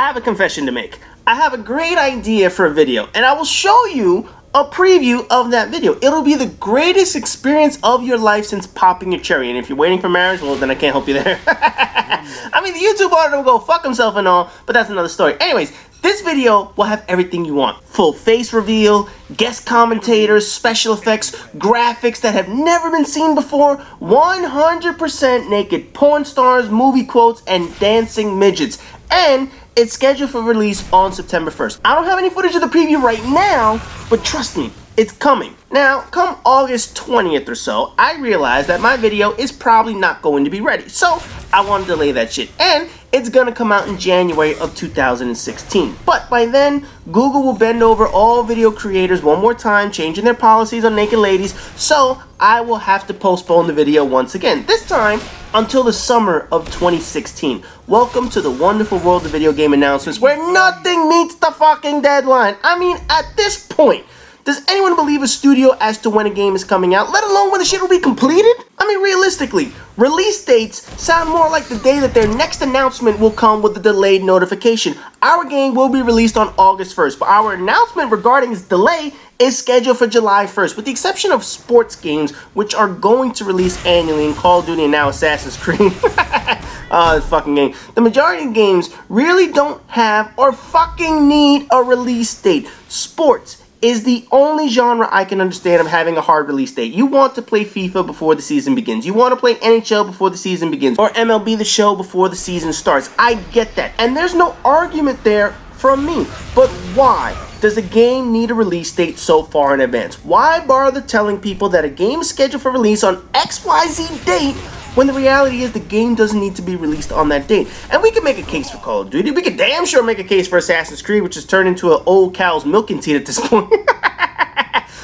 I have a confession to make. I have a great idea for a video, and I will show you a preview of that video. It'll be the greatest experience of your life since popping your cherry. And if you're waiting for marriage, well, then I can't help you there. I mean, the YouTube auditor will go fuck himself and all, but that's another story. Anyways, this video will have everything you want. Full face reveal, guest commentators, special effects, graphics that have never been seen before, 100% naked porn stars, movie quotes, and dancing midgets. And it's scheduled for release on September 1st. I don't have any footage of the preview right now, but trust me, it's coming. Now, come August 20th or so, I realized that my video is probably not going to be ready. So, I want to delay that shit. And it's gonna come out in January of 2016. But by then, Google will bend over all video creators one more time, changing their policies on naked ladies. So, I will have to postpone the video once again. This time, until the summer of 2016. Welcome to the wonderful world of video game announcements where nothing meets the fucking deadline. I mean, at this point, does anyone believe a studio as to when a game is coming out, let alone when the shit will be completed? I mean, realistically, release dates sound more like the day that their next announcement will come with a delayed notification. Our game will be released on August 1st, but our announcement regarding its delay is scheduled for July 1st, with the exception of sports games, which are going to release annually in Call of Duty and now Assassin's Creed. This fucking game. The majority of games really don't have or fucking need a release date. Sports is the only genre I can understand of having a hard release date. You want to play FIFA before the season begins. You want to play NHL before the season begins. Or MLB The Show before the season starts. I get that. And there's no argument there from me. But why does a game need a release date so far in advance? Why bother telling people that a game is scheduled for release on XYZ date when the reality is the game doesn't need to be released on that date? And we can make a case for Call of Duty. We could damn sure make a case for Assassin's Creed, which has turned into an old cow's milking teat at this point.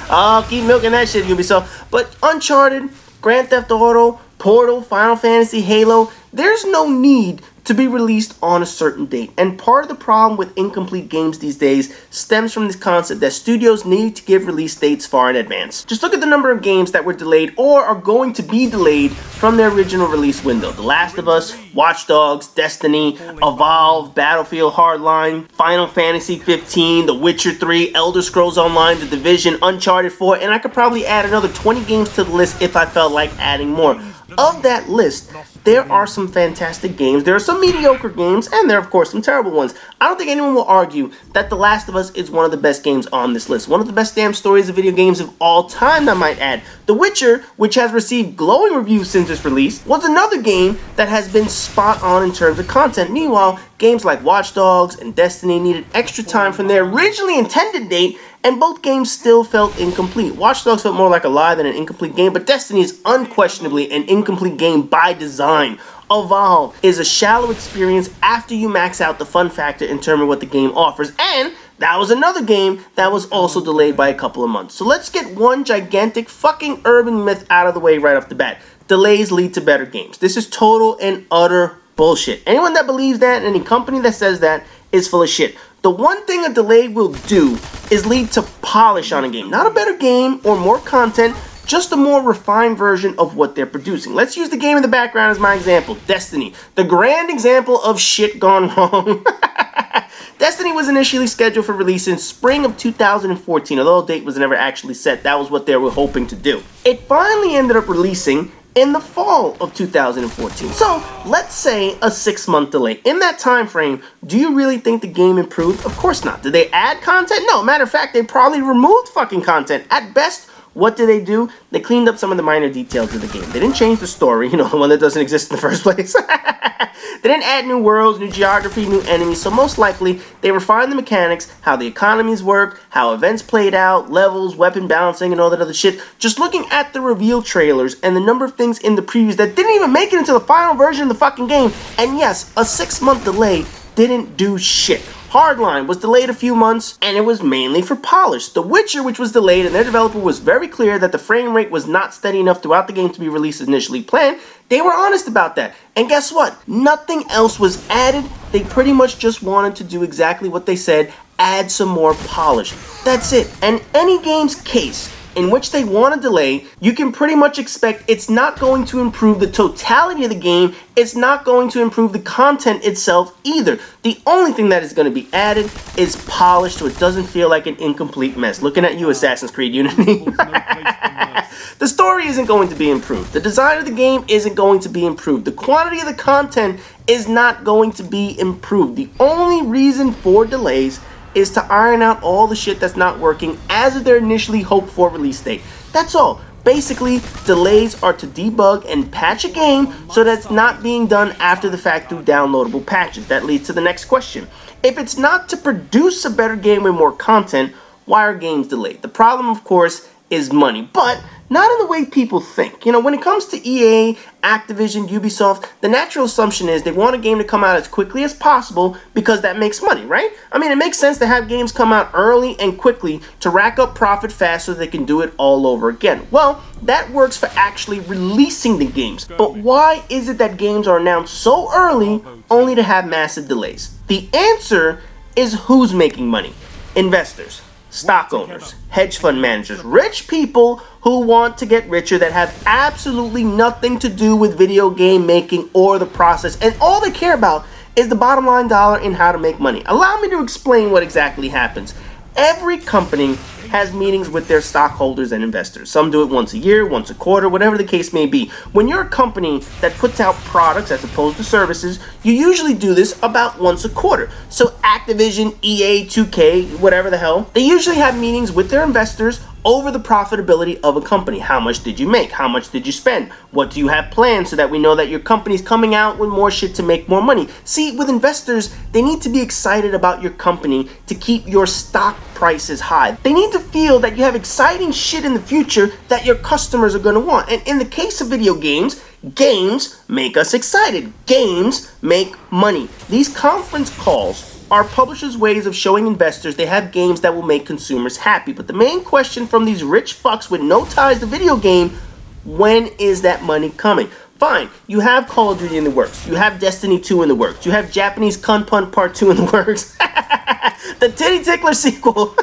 I'll keep milking that shit, Ubisoft. But Uncharted, Grand Theft Auto, Portal, Final Fantasy, Halo, there's no need to be released on a certain date. And part of the problem with incomplete games these days stems from this concept that studios need to give release dates far in advance. Just look at the number of games that were delayed or are going to be delayed from their original release window. The Last of Us, Watch Dogs, Destiny, Evolve, Battlefield Hardline, Final Fantasy 15, The Witcher 3, Elder Scrolls Online, The Division, Uncharted 4, and I could probably add another 20 games to the list if I felt like adding more. Of that list, there are some fantastic games, there are some mediocre games, and there are of course some terrible ones. I don't think anyone will argue that The Last of Us is one of the best games on this list. One of the best damn stories of video games of all time, I might add. The Witcher, which has received glowing reviews since its release, was another game that has been spot on in terms of content. Meanwhile, games like Watch Dogs and Destiny needed extra time from their originally intended date, and both games still felt incomplete. Watch Dogs felt more like a lie than an incomplete game, but Destiny is unquestionably an incomplete game by design. Evolve is a shallow experience after you max out the fun factor in terms of what the game offers, and that was another game that was also delayed by a couple of months. So let's get one gigantic fucking urban myth out of the way right off the bat. Delays lead to better games. This is total and utter bullshit. Anyone that believes that, and any company that says that, is full of shit. The one thing a delay will do is lead to polish on a game. Not a better game or more content, just a more refined version of what they're producing. Let's use the game in the background as my example, Destiny. The grand example of shit gone wrong. Destiny was initially scheduled for release in spring of 2014, although a date was never actually set. That was what they were hoping to do. It finally ended up releasing in the fall of 2014. So, let's say a 6-month delay. In that time frame, do you really think the game improved? Of course not. Did they add content? No. Matter of fact, they probably removed fucking content. At best, what did they do? They cleaned up some of the minor details of the game. They didn't change the story, the one that doesn't exist in the first place. They didn't add new worlds, new geography, new enemies, so most likely they refined the mechanics, how the economies work, how events played out, levels, weapon balancing, and all that other shit. Just looking at the reveal trailers and the number of things in the previews that didn't even make it into the final version of the fucking game, and yes, a 6-month delay didn't do shit. Hardline was delayed a few months, and it was mainly for polish. The Witcher, which was delayed, and their developer was very clear that the frame rate was not steady enough throughout the game to be released as initially planned. They were honest about that. And guess what? Nothing else was added. They pretty much just wanted to do exactly what they said, add some more polish. That's it. And any game's case in which they want to delay, you can pretty much expect it's not going to improve the totality of the game. It's not going to improve the content itself either. The only thing that is going to be added is polish so it doesn't feel like an incomplete mess. Looking at you, Assassin's Creed Unity. The story isn't going to be improved. The design of the game isn't going to be improved. The quantity of the content is not going to be improved. The only reason for delays is to iron out all the shit that's not working as of their initially hoped for release date. That's all. Basically, delays are to debug and patch a game so that it's not being done after the fact through downloadable patches. That leads to the next question. If it's not to produce a better game with more content, why are games delayed? The problem, of course, is money, but not in the way people think. You know, when it comes to EA, Activision, Ubisoft, the natural assumption is they want a game to come out as quickly as possible because that makes money, right? I mean, it makes sense to have games come out early and quickly to rack up profit fast so they can do it all over again. Well, that works for actually releasing the games. But why is it that games are announced so early only to have massive delays? The answer is who's making money. Investors. Stock owners, hedge fund managers, rich people who want to get richer that have absolutely nothing to do with video game making or the process, and all they care about is the bottom line dollar and how to make money. Allow me to explain what exactly happens. Every company has meetings with their stockholders and investors. Some do it once a year, once a quarter, whatever the case may be. When you're a company that puts out products as opposed to services, you usually do this about once a quarter. So Activision, EA, 2K, whatever the hell, they usually have meetings with their investors over the profitability of a company. How much did you make? How much did you spend? What do you have planned so that we know that your company's coming out with more shit to make more money? See, with investors, they need to be excited about your company to keep your stock prices high. They need to feel that you have exciting shit in the future that your customers are going to want. And in the case of video games, games make us excited. Games make money. These conference calls are publishers' ways of showing investors they have games that will make consumers happy. But the main question from these rich fucks with no ties to video game, when is that money coming? Fine, you have Call of Duty in the works. You have Destiny 2 in the works. You have Japanese Kun Pun Part 2 in the works. The Titty Tickler sequel.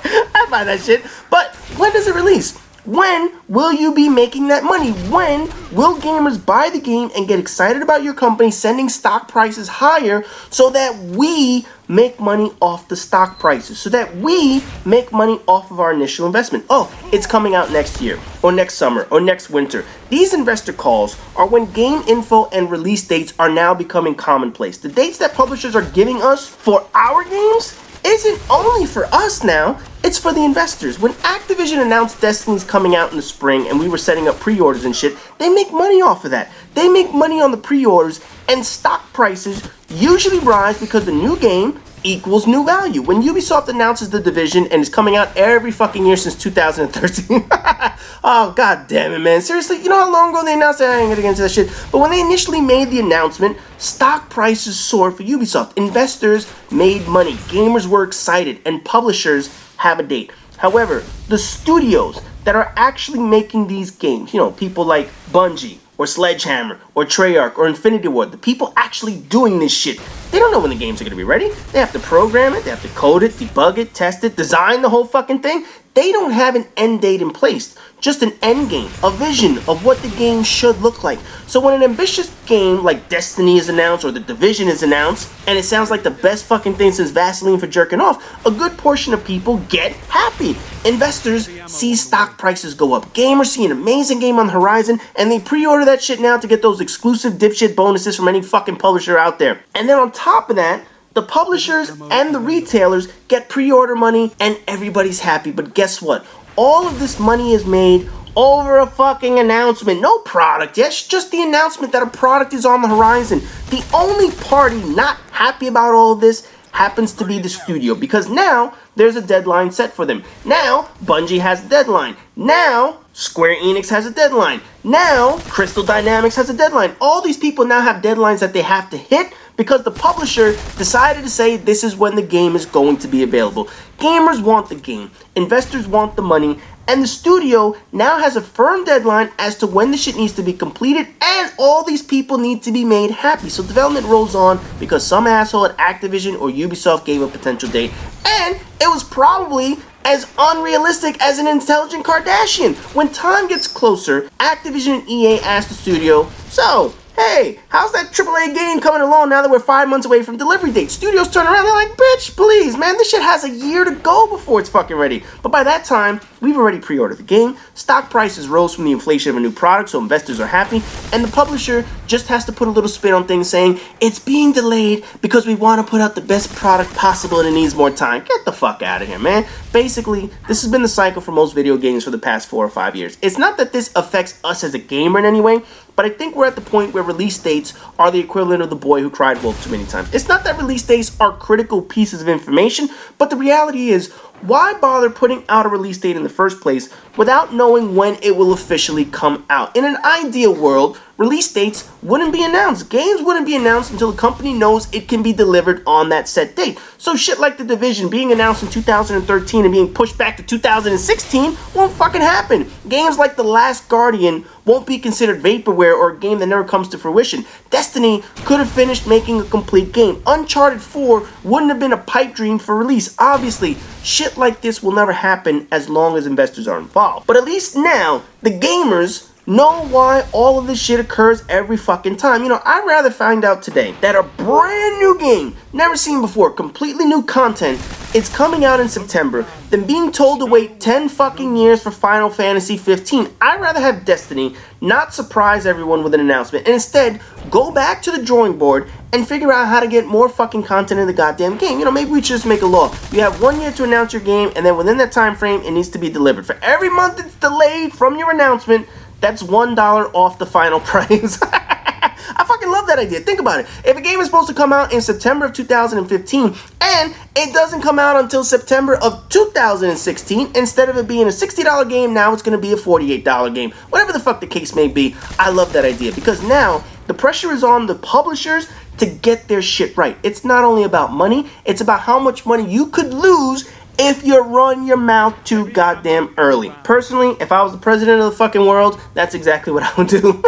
I buy that shit. But when does it release? When will you be making that money? When will gamers buy the game and get excited about your company sending stock prices higher so that we make money off the stock prices, so that we make money off of our initial investment? Oh, it's coming out next year, or next summer, or next winter. These investor calls are when game info and release dates are now becoming commonplace. The dates that publishers are giving us for our games isn't only for us now, it's for the investors. When Activision announced Destiny's coming out in the spring and we were setting up pre-orders and shit, they make money off of that. They make money on the pre-orders, and stock prices usually rise because the new game equals new value. When Ubisoft announces The Division and is coming out every fucking year since 2013, oh god damn it, man. Seriously, you know how long ago they announced that? I ain't gonna get into that shit. But when they initially made the announcement, stock prices soared for Ubisoft. Investors made money, gamers were excited, and publishers have a date. However, the studios that are actually making these games, you know, people like Bungie, or Sledgehammer, or Treyarch, or Infinity Ward, the people actually doing this shit, they don't know when the games are going to be ready. They have to program it, they have to code it, debug it, test it, design the whole fucking thing. They don't have an end date in place, just an end game, a vision of what the game should look like. So when an ambitious game like Destiny is announced or The Division is announced, and it sounds like the best fucking thing since Vaseline for jerking off, a good portion of people get happy. Investors see stock prices go up. Gamers see an amazing game on the horizon, and they pre-order that shit now to get those exclusive dipshit bonuses from any fucking publisher out there. And then on top of that, the publishers and the retailers get pre-order money and everybody's happy. But guess what? All of this money is made over a fucking announcement. No product, yes, just the announcement that a product is on the horizon. The only party not happy about all of this happens to be the studio, because now there's a deadline set for them. Now Bungie has a deadline. Now Square Enix has a deadline. Now Crystal Dynamics has a deadline. All these people now have deadlines that they have to hit because the publisher decided to say this is when the game is going to be available. Gamers want the game, investors want the money, and the studio now has a firm deadline as to when the shit needs to be completed, and all these people need to be made happy. So development rolls on because some asshole at Activision or Ubisoft gave a potential date, and it was probably as unrealistic as an intelligent Kardashian. When time gets closer, Activision and EA asked the studio, so, hey, how's that AAA game coming along now that we're 5 months away from delivery date? Studios turn around, they're like, bitch, please, man, this shit has a year to go before it's fucking ready. But by that time, we've already pre-ordered the game, stock prices rose from the inflation of a new product, so investors are happy, and the publisher just has to put a little spin on things saying, it's being delayed because we want to put out the best product possible and it needs more time. Get the fuck out of here, man. Basically, this has been the cycle for most video games for the past 4 or 5 years. It's not that this affects us as a gamer in any way, but I think we're at the point where release dates are the equivalent of the boy who cried wolf too many times. It's not that release dates are critical pieces of information, but the reality is, why bother putting out a release date in the first place without knowing when it will officially come out? In an ideal world, release dates wouldn't be announced. Games wouldn't be announced until the company knows it can be delivered on that set date. So shit like The Division being announced in 2013 and being pushed back to 2016 won't fucking happen. Games like The Last Guardian won't be considered vaporware or a game that never comes to fruition. Destiny could have finished making a complete game. Uncharted 4 wouldn't have been a pipe dream for release. Obviously, shit like this will never happen as long as investors are involved. But at least now, the gamers know why all of this shit occurs every fucking time. You know, I'd rather find out today that a brand new game, never seen before, completely new content, it's coming out in September, than being told to wait 10 fucking years for Final Fantasy 15. I'd rather have Destiny not surprise everyone with an announcement, and instead go back to the drawing board and figure out how to get more fucking content in the goddamn game. You know, maybe we should just make a law. You have 1 year to announce your game, and then within that time frame, it needs to be delivered. For every month it's delayed from your announcement, that's $1 off the final price. I fucking love that idea. Think about it. If a game is supposed to come out in September of 2015 and it doesn't come out until September of 2016, instead of it being a $60 game, now it's going to be a $48 game. Whatever the fuck the case may be, I love that idea because now the pressure is on the publishers to get their shit right. It's not only about money, it's about how much money you could lose if you run your mouth too goddamn early. Personally, if I was the president of the fucking world, that's exactly what I would do.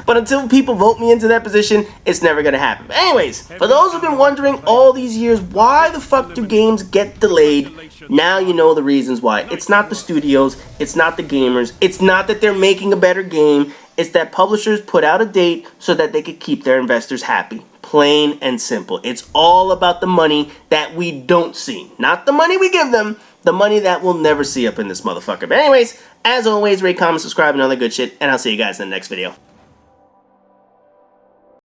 But until people vote me into that position, it's never gonna happen. But anyways, for those who've been wondering all these years, why the fuck do games get delayed? Now you know the reasons why. It's not the studios, it's not the gamers, it's not that they're making a better game, it's that publishers put out a date so that they could keep their investors happy. Plain and simple. It's all about the money that we don't see. Not the money we give them, the money that we'll never see up in this motherfucker. But anyways, as always, rate, comment, subscribe, and all that good shit, and I'll see you guys in the next video.